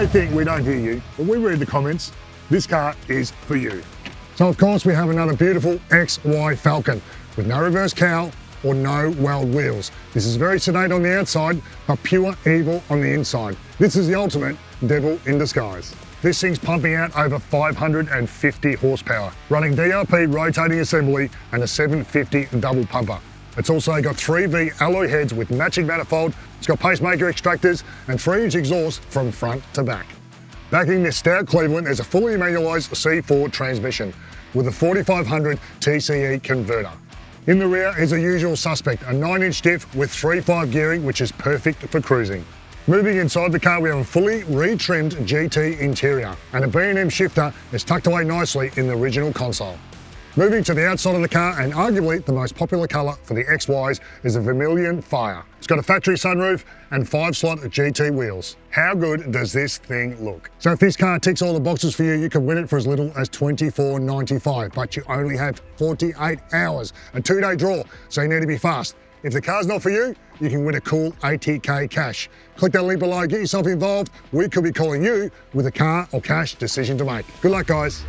think we don't hear you, but we read the comments. This car is for you. So of course we have another beautiful XY Falcon with no reverse cowl or no weld wheels. This is very sedate on the outside, but pure evil on the inside. This is the ultimate devil in disguise. This thing's pumping out over 550 horsepower, running DRP rotating assembly and a 750 double pumper. It's also got 3V alloy heads with matching manifold, it's got pacemaker extractors and 3-inch exhaust from front to back. Backing this stout Cleveland is a fully manualised C4 transmission with a 4500 TCE converter. In the rear is a usual suspect, a 9-inch diff with 3.5 gearing, which is perfect for cruising. Moving inside the car, we have a fully retrimmed GT interior, and a B&M shifter is tucked away nicely in the original console. Moving to the outside of the car, and arguably the most popular colour for the XYs is a Vermilion Fire. It's got a factory sunroof and 5-slot GT wheels. How good does this thing look? So if this car ticks all the boxes for you, you can win it for as little as $24.95, but you only have 48 hours, a 2-day draw, so you need to be fast. If the car's not for you, you can win a cool 80k cash. Click that link below, get yourself involved. We could be calling you with a car or cash decision to make. Good luck, guys.